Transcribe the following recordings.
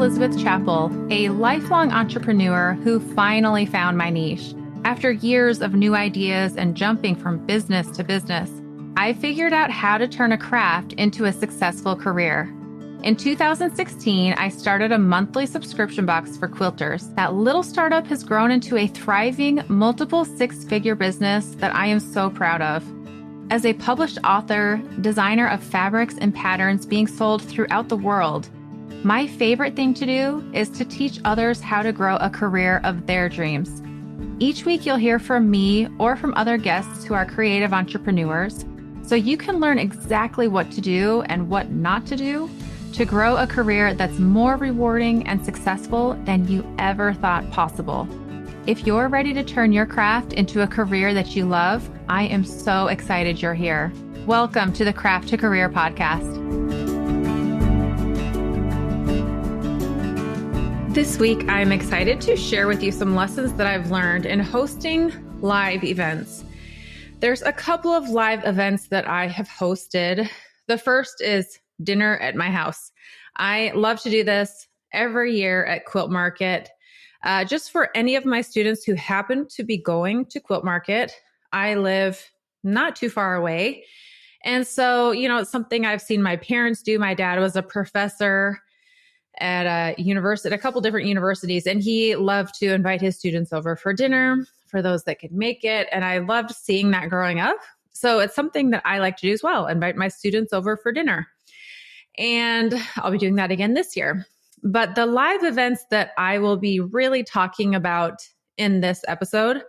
Elizabeth Chappell, a lifelong entrepreneur who finally found my niche. After years of new ideas and jumping from business to business, I figured out how to turn a craft into a successful career. In 2016, I started a monthly subscription box for quilters. That little startup has grown into a thriving, multiple six-figure business that I am so proud of. As a published author, designer of fabrics and patterns being sold throughout the world, my favorite thing to do is to teach others how to grow a career of their dreams. Each week, you'll hear from me or from other guests who are creative entrepreneurs, so you can learn exactly what to do and what not to do to grow a career that's more rewarding and successful than you ever thought possible. If you're ready to turn your craft into a career that you love, I am so excited you're here. Welcome to the Craft to Career podcast. This week, I'm excited to share with you some lessons that I've learned in hosting live events. There's a couple of live events that I have hosted. The first is dinner at my house. I love to do this every year at Quilt Market. Just for any of my students who happen to be going to Quilt Market, I live not too far away. And so, it's something I've seen my parents do. My dad was a professor at a couple different universities, and he loved to invite his students over for dinner for those that could make it. And I loved seeing that growing up. So it's something that I like to do as well, invite my students over for dinner. And I'll be doing that again this year. But the live events that I will be really talking about in this episode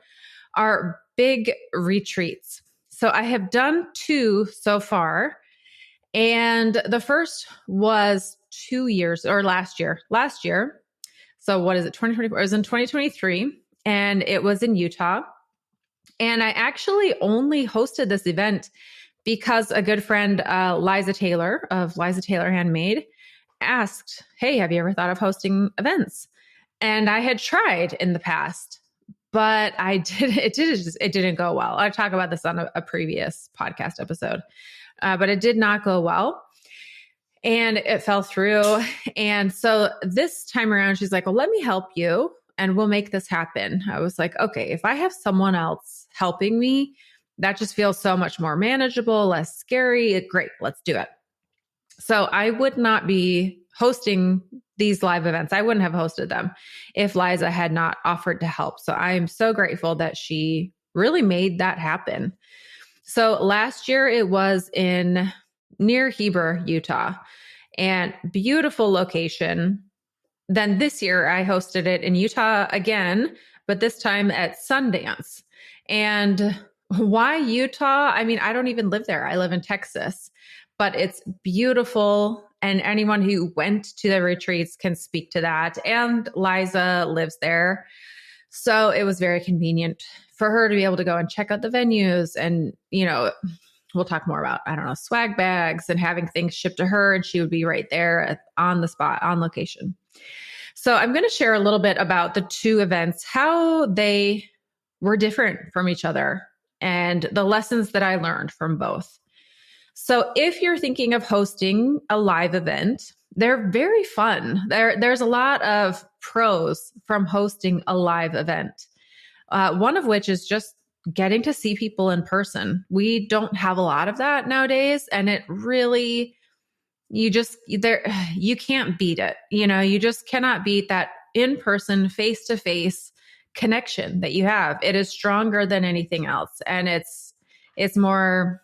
are big retreats. So I have done 2 so far. And the first was 2 years or last year. So what is it? 2024? It was in 2023 and it was in Utah. And I actually only hosted this event because a good friend, Liza Taylor of Liza Taylor Handmade, asked, "Hey, have you ever thought of hosting events?" And I had tried in the past, but it didn't go well. I talk about this on a previous podcast episode, but it did not go well. And it fell through. And so this time around, she's like, "Well, let me help you and we'll make this happen." I was like, okay, if I have someone else helping me, that just feels so much more manageable, less scary. Great, let's do it. So I would not be hosting these live events. I wouldn't have hosted them if Liza had not offered to help. So I'm so grateful that she really made that happen. So last year it was near Heber, Utah, and beautiful location. Then this year I hosted it in Utah again, but this time at Sundance. And why Utah? I mean, I don't even live there. I live in Texas, but it's beautiful. And anyone who went to the retreats can speak to that. And Liza lives there. So it was very convenient for her to be able to go and check out the venues. And, we'll talk more about, swag bags and having things shipped to her. And she would be right there on the spot, on location. So I'm going to share a little bit about the 2 events, how they were different from each other, and the lessons that I learned from both. So if you're thinking of hosting a live event, they're very fun. There's a lot of pros from hosting a live event. One of which is just getting to see people in person. We don't have a lot of that nowadays. And it really, you can't beat it. You just cannot beat that in-person, face-to-face connection that you have. It is stronger than anything else. And it's more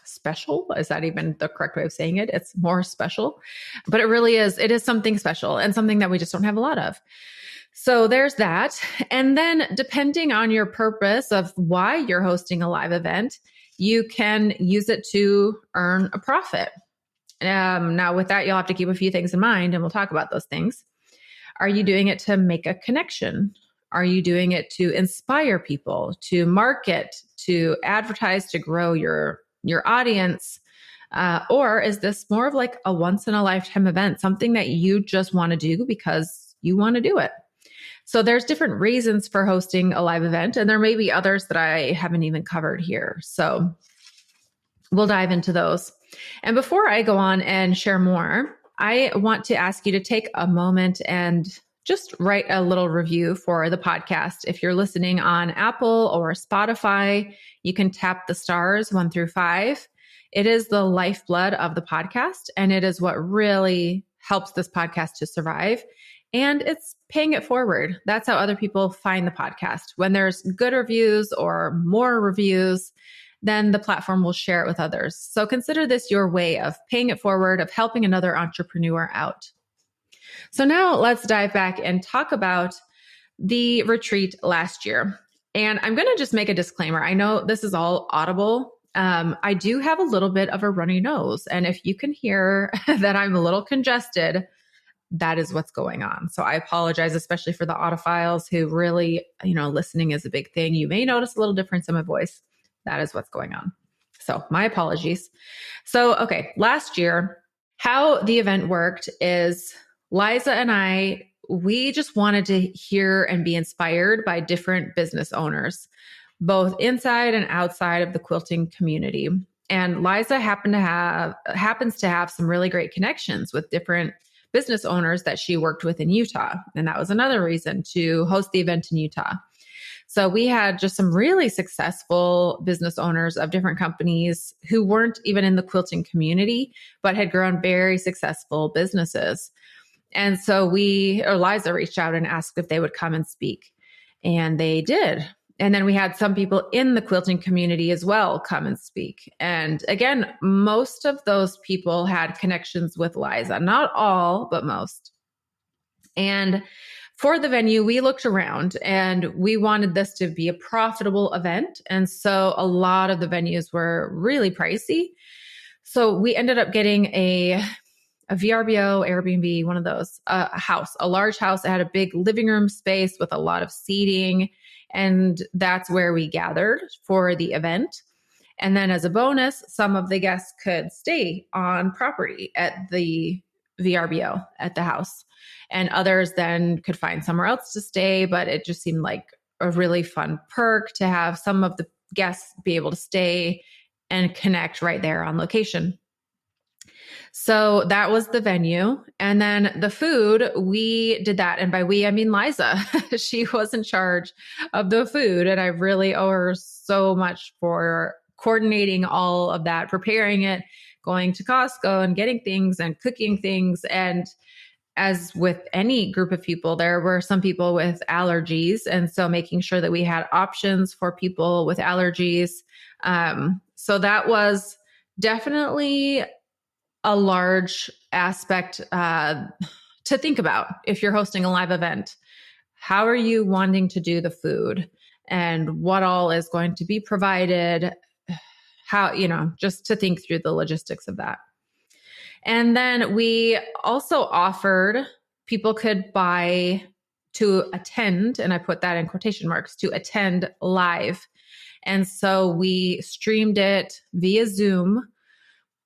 special. Is that even the correct way of saying it? It's more special, but it really is. It is something special and something that we just don't have a lot of. So there's that. And then depending on your purpose of why you're hosting a live event, you can use it to earn a profit. Now with that, you'll have to keep a few things in mind, and we'll talk about those things. Are you doing it to make a connection? Are you doing it to inspire people, to market, to advertise, to grow your audience? Or is this more of like a once in a lifetime event, something that you just want to do because you want to do it? So there's different reasons for hosting a live event, and there may be others that I haven't even covered here. So we'll dive into those. And before I go on and share more, I want to ask you to take a moment and just write a little review for the podcast. If you're listening on Apple or Spotify, you can tap the stars 1 through 5. It is the lifeblood of the podcast, and it is what really helps this podcast to survive. And it's paying it forward. That's how other people find the podcast. When there's good reviews or more reviews, then the platform will share it with others. So consider this your way of paying it forward, of helping another entrepreneur out. So now let's dive back and talk about the retreat last year. And I'm going to just make a disclaimer. I know this is all audible. I do have a little bit of a runny nose. And if you can hear that I'm a little congested, that is what's going on. So I apologize, especially for the audophiles who really, listening is a big thing. You may notice a little difference in my voice. That is what's going on. So my apologies. So, okay, last year, how the event worked is Liza and I, we just wanted to hear and be inspired by different business owners, both inside and outside of the quilting community. And Liza happens to have some really great connections with different business owners that she worked with in Utah. And that was another reason to host the event in Utah. So we had just some really successful business owners of different companies who weren't even in the quilting community, but had grown very successful businesses. And so Liza reached out and asked if they would come and speak. And they did. And then we had some people in the quilting community as well come and speak. And again, most of those people had connections with Liza. Not all, but most. And for the venue, we looked around and we wanted this to be a profitable event. And so a lot of the venues were really pricey. So we ended up getting a VRBO, Airbnb, one of those, a large house that had a big living room space with a lot of seating. And that's where we gathered for the event. And then as a bonus, some of the guests could stay on property at the VRBO at the house. And others then could find somewhere else to stay. But it just seemed like a really fun perk to have some of the guests be able to stay and connect right there on location. So that was the venue. And then the food, we did that. And by we, I mean Liza. She was in charge of the food. And I really owe her so much for coordinating all of that, preparing it, going to Costco and getting things and cooking things. And as with any group of people, there were some people with allergies. And so making sure that we had options for people with allergies. So that was definitely a large aspect to think about if you're hosting a live event. How are you wanting to do the food and what all is going to be provided? How, just to think through the logistics of that. And then we also offered people could buy to attend, and I put that in quotation marks, to attend live. And so we streamed it via Zoom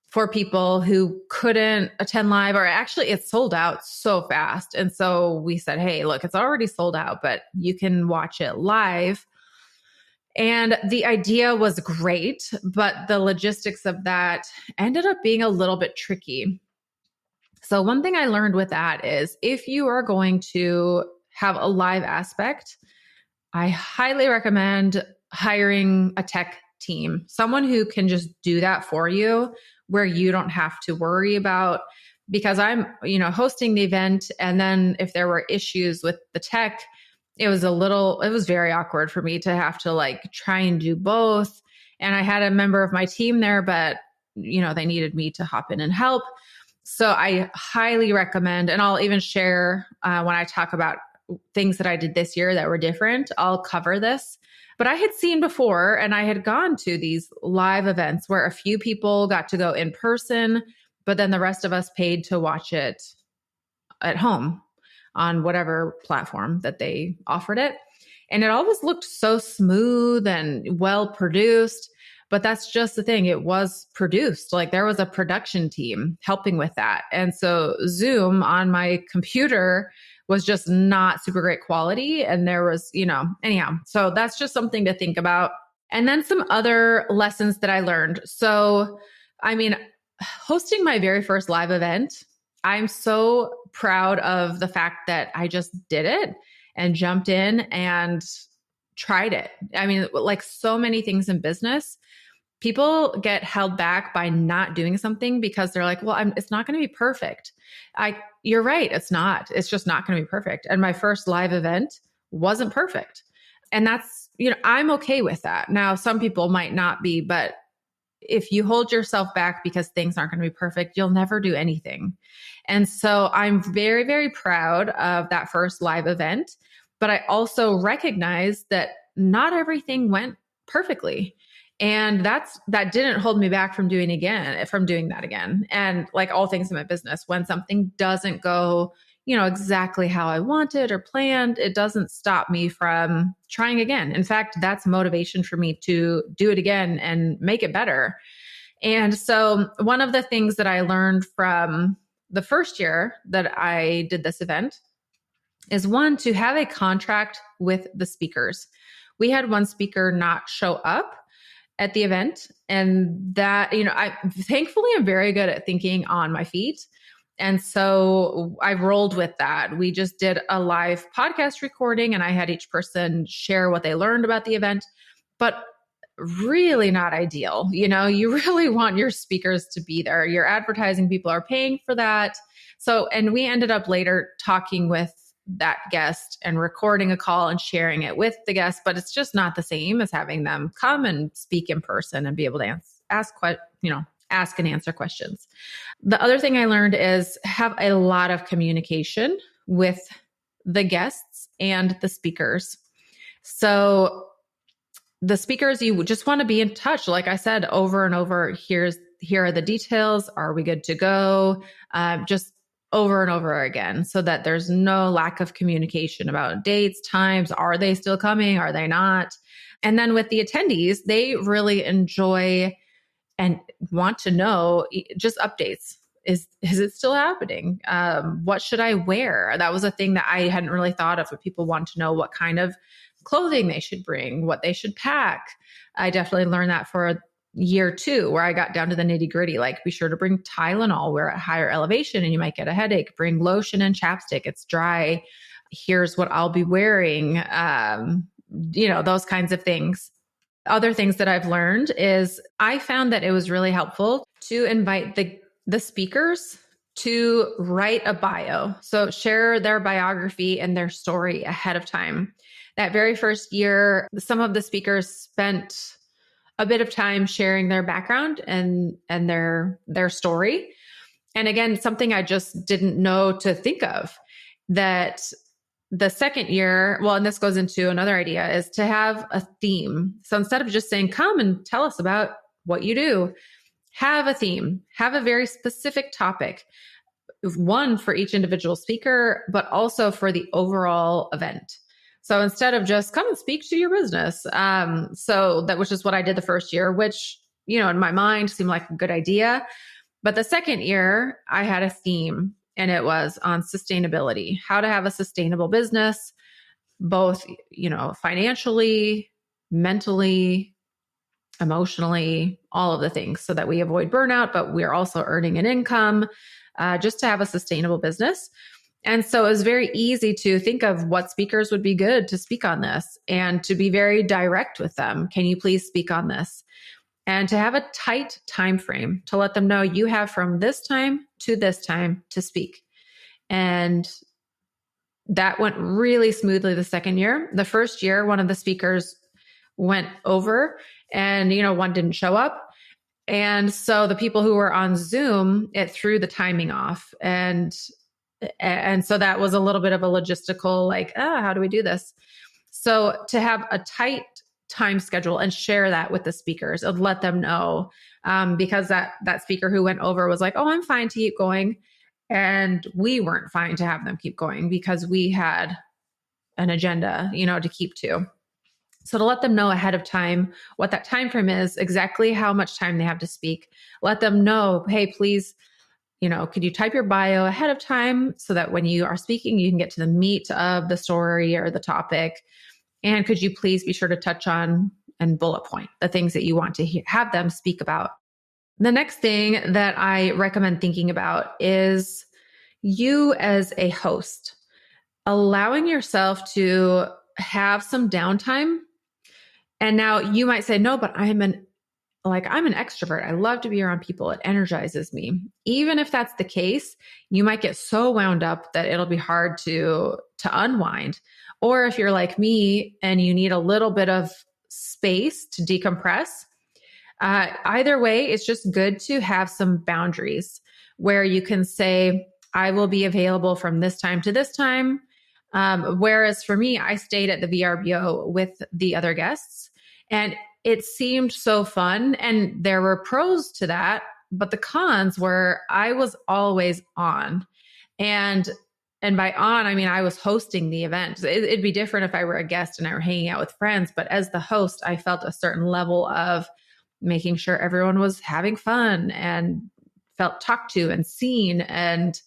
for people who couldn't attend live, or actually it sold out so fast. And so we said, hey, look, it's already sold out, but you can watch it live. And the idea was great, but the logistics of that ended up being a little bit tricky. So one thing I learned with that is if you are going to have a live aspect, I highly recommend hiring a tech team, someone who can just do that for you, where you don't have to worry about, because I'm, hosting the event. And then if there were issues with the tech, it was very awkward for me to have to try and do both. And I had a member of my team there, but they needed me to hop in and help. So I highly recommend, and I'll even share when I talk about things that I did this year that were different, I'll cover this. But I had seen before, and I had gone to these live events where a few people got to go in person, but then the rest of us paid to watch it at home on whatever platform that they offered it. And it always looked so smooth and well produced, but that's just the thing. It was produced. There was a production team helping with that. And so Zoom on my computer was just not super great quality. And there was, anyhow, so that's just something to think about. And then some other lessons that I learned. So, hosting my very first live event, I'm so proud of the fact that I just did it and jumped in and tried it. I mean, like so many things in business, people get held back by not doing something because they're like, well, it's not going to be perfect. You're right. It's not. It's just not going to be perfect. And my first live event wasn't perfect. And that's, I'm okay with that. Now, some people might not be, but if you hold yourself back because things aren't going to be perfect, you'll never do anything. And so I'm very, very proud of that first live event. But I also recognize that not everything went perfectly. And that didn't hold me back from doing that again. And like all things in my business, when something doesn't go, exactly how I wanted or planned, it doesn't stop me from trying again. In fact, that's motivation for me to do it again and make it better. And so one of the things that I learned from the first year that I did this event is one, to have a contract with the speakers. We had one speaker not show up at the event, and that, I thankfully am very good at thinking on my feet. And so I rolled with that. We just did a live podcast recording and I had each person share what they learned about the event, but really not ideal. You really want your speakers to be there. Your advertising people are paying for that. So, and we ended up later talking with that guest and recording a call and sharing it with the guest, but it's just not the same as having them come and speak in person and be able to ask and answer questions. The other thing I learned is have a lot of communication with the guests and the speakers. So the speakers, you just want to be in touch. Like I said, over and over, here are the details. Are we good to go? Just over and over again, so that there's no lack of communication about dates, times. Are they still coming? Are they not? And then with the attendees, they really enjoy and want to know just updates. Is it still happening? What should I wear? That was a thing that I hadn't really thought of, but people want to know what kind of clothing they should bring, what they should pack. I definitely learned that for year 2, where I got down to the nitty gritty, like be sure to bring Tylenol, we're at higher elevation and you might get a headache, bring lotion and chapstick, it's dry. Here's what I'll be wearing. Those kinds of things. Other things that I've learned is I found that it was really helpful to invite the speakers to write a bio. So share their biography and their story ahead of time. That very first year, some of the speakers spent a bit of time sharing their background and their story. And again, something I just didn't know to think of. That the second year, well, and this goes into another idea, is to have a theme. So instead of just saying, come and tell us about what you do, have a theme, have a very specific topic, one for each individual speaker, but also for the overall event. So instead of just come and speak to your business, which is what I did the first year, which, in my mind seemed like a good idea. But the second year I had a theme, and it was on sustainability, how to have a sustainable business, both, financially, mentally, emotionally, all of the things, so that we avoid burnout, but we're also earning an income, just to have a sustainable business. And so it was very easy to think of what speakers would be good to speak on this, and to be very direct with them. Can you please speak on this? And to have a tight time frame to let them know you have from this time to speak. And that went really smoothly the second year. The first year, one of the speakers went over and, one didn't show up. And so the people who were on Zoom, it threw the timing off. And so that was a little bit of a logistical, how do we do this? So to have a tight time schedule and share that with the speakers, and let them know, because that speaker who went over was like, oh, I'm fine to keep going. And we weren't fine to have them keep going because we had an agenda, to keep to. So to let them know ahead of time what that time frame is, exactly how much time they have to speak, let them know, hey, please, could you type your bio ahead of time so that when you are speaking, you can get to the meat of the story or the topic? And could you please be sure to touch on and bullet point the things that you want to have them speak about? The next thing that I recommend thinking about is you as a host, allowing yourself to have some downtime. And now you might say, no, but I'm an extrovert. I love to be around people. It energizes me. Even if that's the case, you might get so wound up that it'll be hard to unwind. Or if you're like me and you need a little bit of space to decompress, either way, it's just good to have some boundaries where you can say, I will be available from this time to this time. Whereas for me, I stayed at the VRBO with the other guests, and it seemed so fun. And there were pros to that, but the cons were I was always on. And by on, I mean, I was hosting the event. It'd be different if I were a guest and I were hanging out with friends, but as the host, I felt a certain level of making sure everyone was having fun and felt talked to and seen. And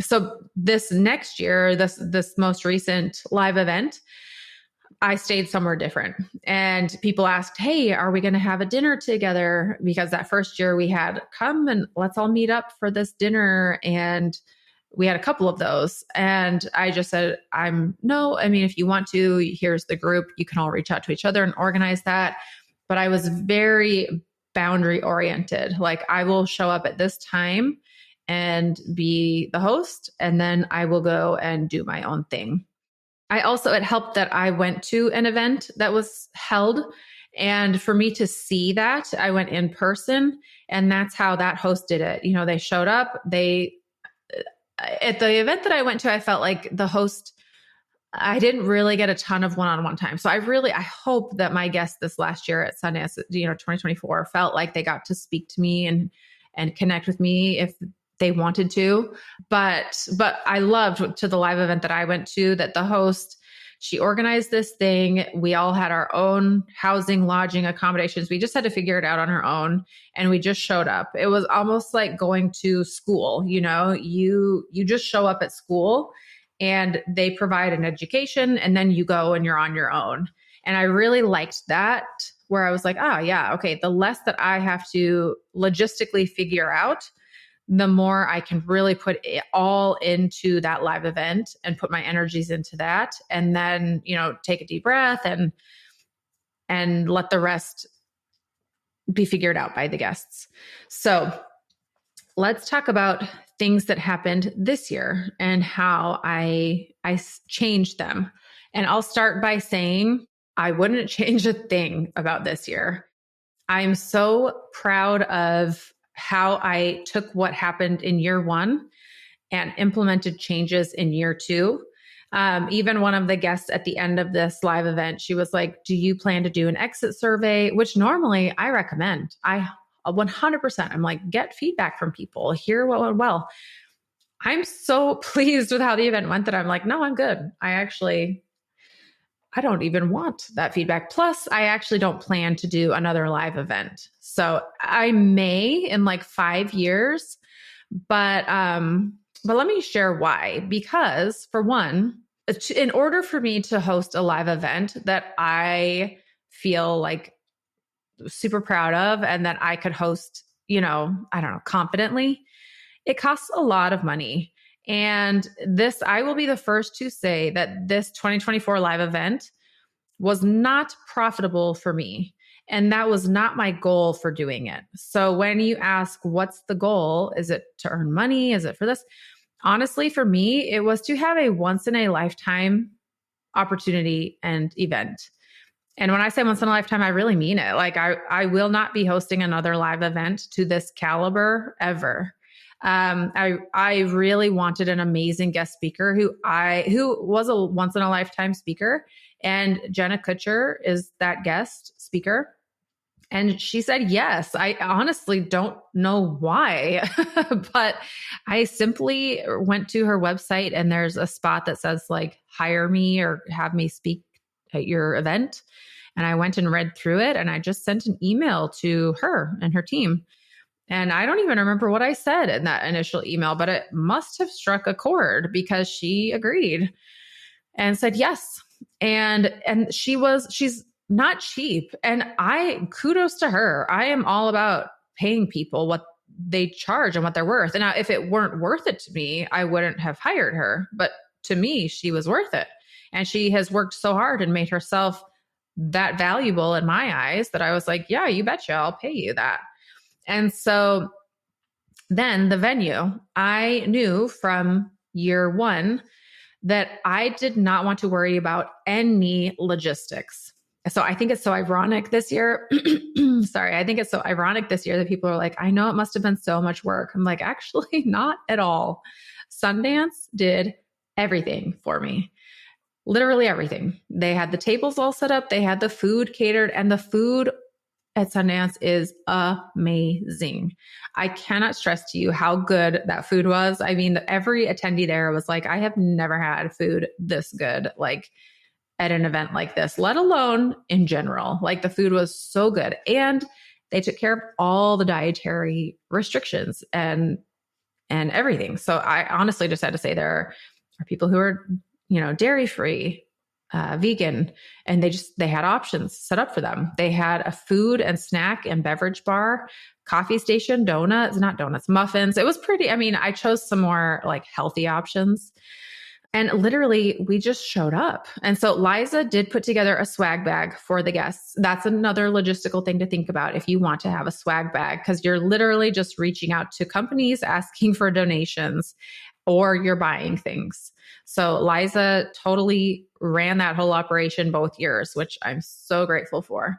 so this next year, this most recent live event, I stayed somewhere different. And people asked, hey, are we going to have a dinner together? Because that first year we had, come and let's all meet up for this dinner. And we had a couple of those. And I just said, no, I mean, if you want to, here's the group. You can all reach out to each other and organize that. But I was very boundary oriented. Like, I will show up at this time and be the host, and then I will go and do my own thing. It helped that I went to an event that was held. And for me to see that, I went in person, and that's how that host did it. You know, they showed up, at the event that I went to, I felt like the host, I didn't really get a ton of one-on-one time. So I hope that my guests this last year at Sundance, 2024, felt like they got to speak to me and connect with me if they wanted to. But I loved to the live event that I went to that the host, she organized this thing. We all had our own housing, lodging, accommodations. We just had to figure it out on our own. And we just showed up. It was almost like going to school. You just show up at school and they provide an education, and then you go and you're on your own. And I really liked that, where I was like, yeah, okay, the less that I have to logistically figure out, the more I can really put it all into that live event and put my energies into that. And then, take a deep breath and let the rest be figured out by the guests. So let's talk about things that happened this year and how I changed them. And I'll start by saying I wouldn't change a thing about this year. I'm so proud of how I took what happened in year one and implemented changes in year two. Even one of the guests at the end of this live event, she was like, do you plan to do an exit survey? Which normally I recommend. 100%. I'm like, get feedback from people, hear what went well. I'm so pleased with how the event went that I'm like, no, I'm good. I don't even want that feedback. Plus, I actually don't plan to do another live event. So I may in like 5 years, but let me share why. Because for one, in order for me to host a live event that I feel like super proud of and that I could host, confidently, it costs a lot of money. And I will be the first to say that this 2024 live event was not profitable for me. And that was not my goal for doing it. So when you ask, what's the goal? Is it to earn money? Is it for this? Honestly, for me, it was to have a once in a lifetime opportunity and event. And when I say once in a lifetime, I really mean it. Like I will not be hosting another live event to this caliber ever. I really wanted an amazing guest speaker who was a once in a lifetime speaker, and Jenna Kutcher is that guest speaker. And she said yes. I honestly don't know why, but I simply went to her website and there's a spot that says like, hire me or have me speak at your event. And I went and read through it, and I just sent an email to her and her team. And I don't even remember what I said in that initial email, but it must have struck a chord because she agreed and said yes. And she's not cheap. And kudos to her. I am all about paying people what they charge and what they're worth. And now if it weren't worth it to me, I wouldn't have hired her. But to me, she was worth it. And she has worked so hard and made herself that valuable in my eyes that I was like, yeah, you betcha, I'll pay you that. And so then the venue, I knew from year one that I did not want to worry about any logistics. So I think it's so ironic this year. Sorry, I think it's so ironic this year that people are like, I know it must have been so much work. I'm like, actually, not at all. Sundance did everything for me. Literally everything. They had the tables all set up. They had the food catered, and the food at Sundance is amazing. I cannot stress to you how good that food was. I mean, every attendee there was like, I have never had food this good, like at an event like this, let alone in general. Like the food was so good. And they took care of all the dietary restrictions and everything. So I honestly just had to say there are people who are, dairy free, vegan, and they had options set up for them. They had a food and snack and beverage bar, coffee station, muffins. It was pretty, I chose some more like healthy options. And literally we just showed up. And so Liza did put together a swag bag for the guests. That's another logistical thing to think about if you want to have a swag bag, because you're literally just reaching out to companies asking for donations or you're buying things. So Liza totally ran that whole operation both years, which I'm so grateful for.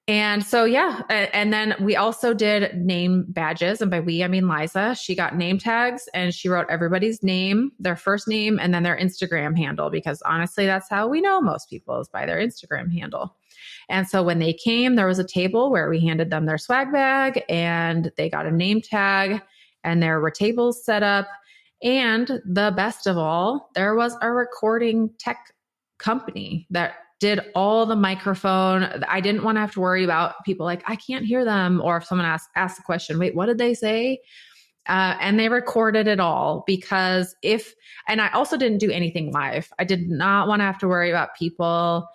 And so, yeah. And then we also did name badges. And by we, I mean Liza. She got name tags and she wrote everybody's name, their first name, and then their Instagram handle, because honestly, that's how we know most people is by their Instagram handle. And so when they came, there was a table where we handed them their swag bag and they got a name tag and there were tables set up. And the best of all, there was a recording tech company that did all the microphone. I didn't want to have to worry about people like, I can't hear them. Or if someone asks a question, wait, what did they say? And they recorded it all and I also didn't do anything live. I did not want to have to worry about people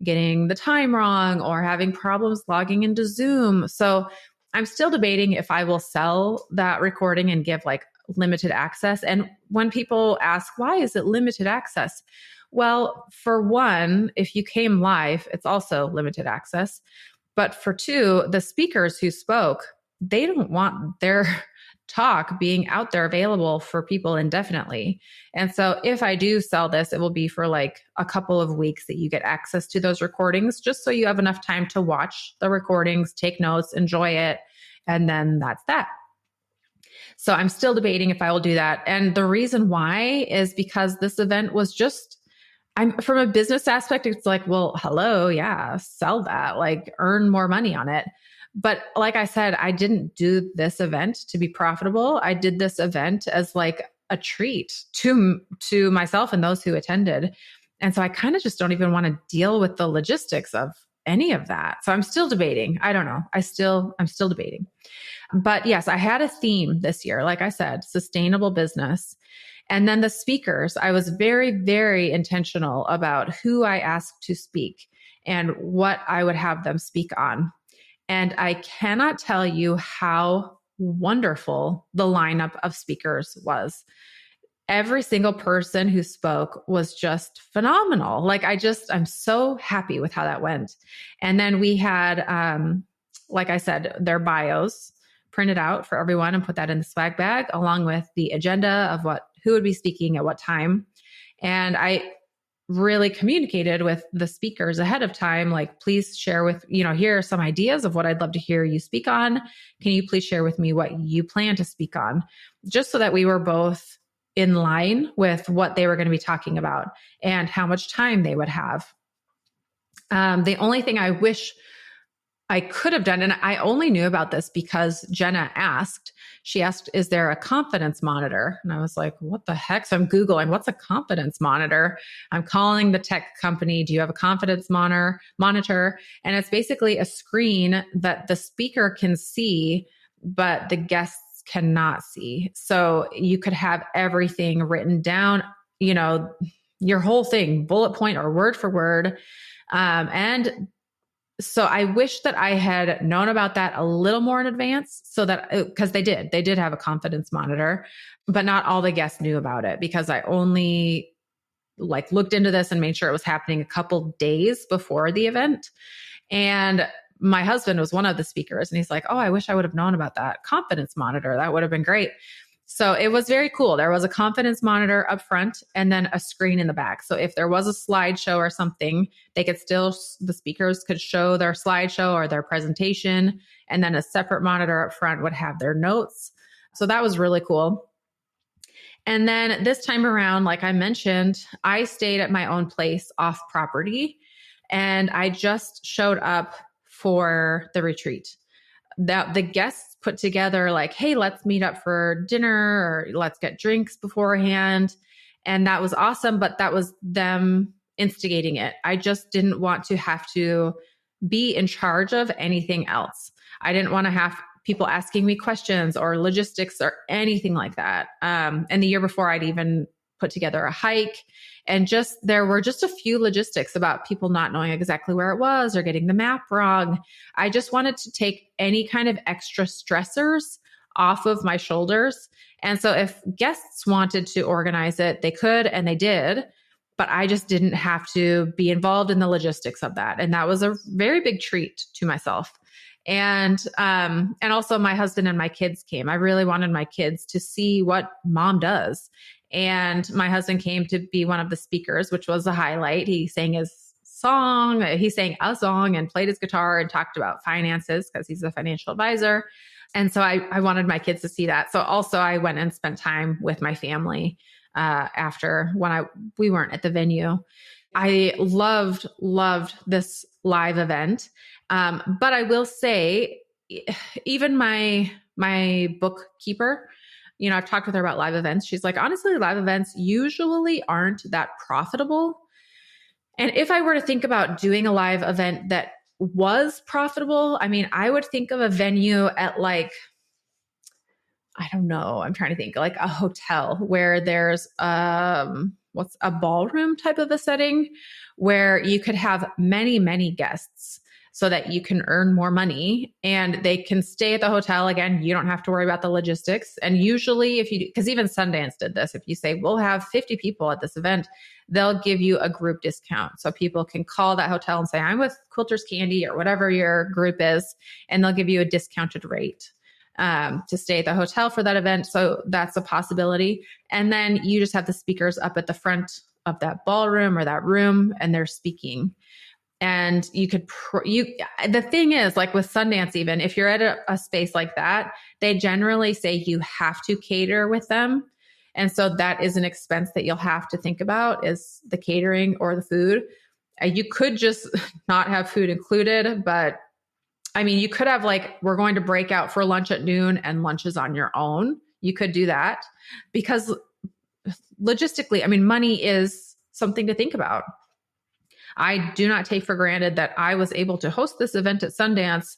getting the time wrong or having problems logging into Zoom. So I'm still debating if I will sell that recording and give like limited access. And when people ask, why is it limited access? Well, for one, if you came live, it's also limited access. But for two, the speakers who spoke, they don't want their talk being out there available for people indefinitely. And so if I do sell this, it will be for like a couple of weeks that you get access to those recordings, just so you have enough time to watch the recordings, take notes, enjoy it. And then that's that. So I'm still debating if I will do that. And the reason why is because this event was I'm from a business aspect, it's like, well, hello, yeah, sell that, like earn more money on it. But like I said, I didn't do this event to be profitable. I did this event as like a treat to myself and those who attended. And so I kind of just don't even want to deal with the logistics of any of that. So I'm still debating. I don't know. I'm still debating. But yes, I had a theme this year. Like I said, sustainable business. And then the speakers, I was very, very intentional about who I asked to speak and what I would have them speak on. And I cannot tell you how wonderful the lineup of speakers was. Every single person who spoke was just phenomenal. Like I'm so happy with how that went. And then we had, like I said, their bios printed out for everyone and put that in the swag bag, along with the agenda of who would be speaking at what time. And I really communicated with the speakers ahead of time, like, please share with, here are some ideas of what I'd love to hear you speak on. Can you please share with me what you plan to speak on? Just so that we were both in line with what they were going to be talking about and how much time they would have. The only thing I wish I could have done, and I only knew about this because Jenna asked, is there a confidence monitor? And I was like, what the heck? So I'm Googling, what's a confidence monitor? I'm calling the tech company. Do you have a confidence monitor? And it's basically a screen that the speaker can see, but the guests cannot see. So you could have everything written down, your whole thing, bullet point or word for word. And So I wish that I had known about that a little more in advance so that, because they did have a confidence monitor, but not all the guests knew about it because I only like looked into this and made sure it was happening a couple days before the event. And my husband was one of the speakers and he's like, oh, I wish I would have known about that confidence monitor. That would have been great. So it was very cool. There was a confidence monitor up front and then a screen in the back. So if there was a slideshow or something, they could still, the speakers could show their slideshow or their presentation. And then a separate monitor up front would have their notes. So that was really cool. And then this time around, like I mentioned, I stayed at my own place off property and I just showed up for the retreat. That the guests put together like, hey, let's meet up for dinner or let's get drinks beforehand. And that was awesome, but that was them instigating it. I just didn't want to have to be in charge of anything else. I didn't want to have people asking me questions or logistics or anything like that. And the year before, I'd even put together a hike and there were just a few logistics about people not knowing exactly where it was or getting the map wrong. I just wanted to take any kind of extra stressors off of my shoulders. And so if guests wanted to organize it, they could, and they did, but I just didn't have to be involved in the logistics of that. And that was a very big treat to myself. And also my husband and my kids came. I really wanted my kids to see what mom does. And my husband came to be one of the speakers, which was a highlight. He sang a song and played his guitar and talked about finances because he's a financial advisor. And so I wanted my kids to see that. So also I went and spent time with my family after when we weren't at the venue. I loved this live event. But I will say, even my bookkeeper, I've talked with her about live events. She's like, honestly, live events usually aren't that profitable. And if I were to think about doing a live event that was profitable, I mean, I would think of a venue at like, I don't know, I'm trying to think like a hotel where there's what's a ballroom type of a setting where you could have many, many guests so that you can earn more money and they can stay at the hotel. Again, you don't have to worry about the logistics. And usually because even Sundance did this, if you say, we'll have 50 people at this event, they'll give you a group discount. So people can call that hotel and say, I'm with Quilters Candy or whatever your group is, and they'll give you a discounted rate to stay at the hotel for that event. So that's a possibility. And then you just have the speakers up at the front of that ballroom or that room, and they're speaking. And the thing is, like with Sundance, even if you're at a space like that, they generally say you have to cater with them. And so that is an expense that you'll have to think about, is the catering or the food. You could just not have food included, but I mean, you could have like, we're going to break out for lunch at noon and lunch is on your own. You could do that because logistically, I mean, money is something to think about. I do not take for granted that I was able to host this event at Sundance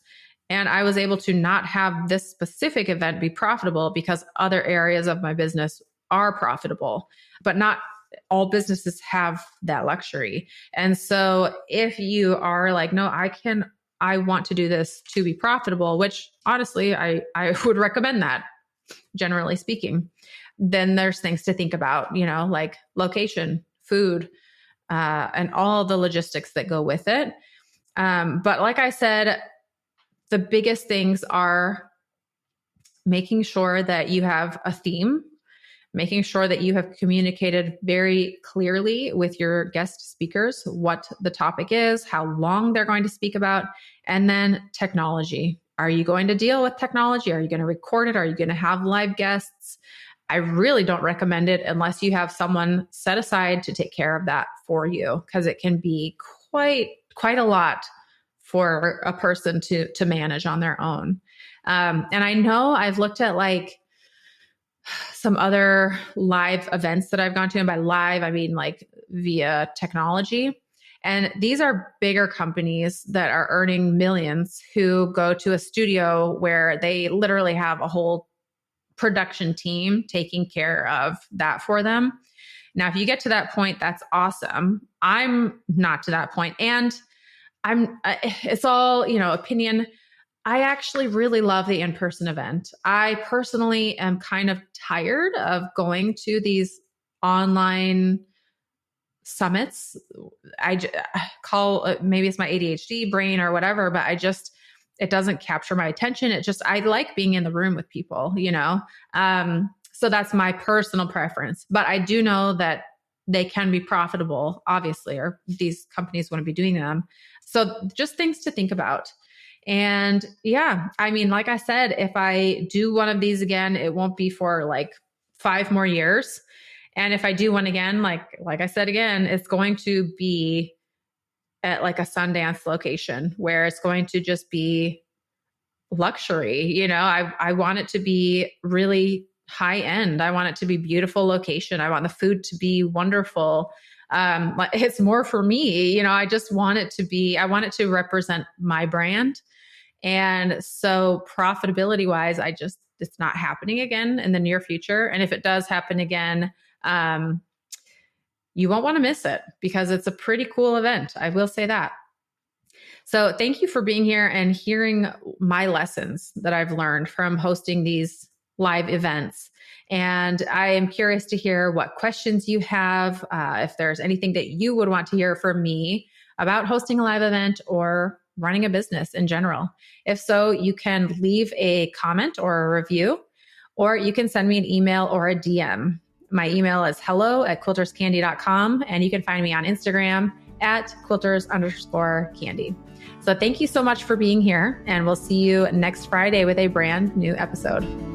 and I was able to not have this specific event be profitable because other areas of my business are profitable, but not all businesses have that luxury. And so if you are like, no, I want to do this to be profitable, which honestly, I would recommend that, generally speaking, then there's things to think about, like location, food, and all the logistics that go with it. But like I said, the biggest things are making sure that you have a theme, making sure that you have communicated very clearly with your guest speakers what the topic is, how long they're going to speak about, and then technology. Are you going to deal with technology? Are you going to record it? Are you going to have live guests? I really don't recommend it unless you have someone set aside to take care of that for you, because it can be quite a lot for a person to manage on their own. And I know I've looked at like some other live events that I've gone to, and by live, I mean like via technology. And these are bigger companies that are earning millions who go to a studio where they literally have a whole production team taking care of that for them. Now, if you get to that point, that's awesome. I'm not to that point. And it's all, opinion. I actually really love the in-person event. I personally am kind of tired of going to these online summits. Maybe it's my ADHD brain or whatever, but it doesn't capture my attention. I like being in the room with people, so that's my personal preference, but I do know that they can be profitable, obviously, or these companies wouldn't be doing them. So just things to think about. And yeah, I mean, like I said, if I do one of these again, it won't be for like 5 more years. And if I do one again, like I said again, it's going to be at like a Sundance location where it's going to just be luxury. I want it to be really high end. I want it to be beautiful location. I want the food to be wonderful. It's more for me, I just want it I want it to represent my brand. And so profitability wise, it's not happening again in the near future. And if it does happen again, you won't want to miss it because it's a pretty cool event. I will say that. So thank you for being here and hearing my lessons that I've learned from hosting these live events. And I am curious to hear what questions you have, if there's anything that you would want to hear from me about hosting a live event or running a business in general. If so, you can leave a comment or a review, or you can send me an email or a DM. My email is hello@quilterscandy.com, and you can find me on Instagram at quilters_candy. So thank you so much for being here, and we'll see you next Friday with a brand new episode.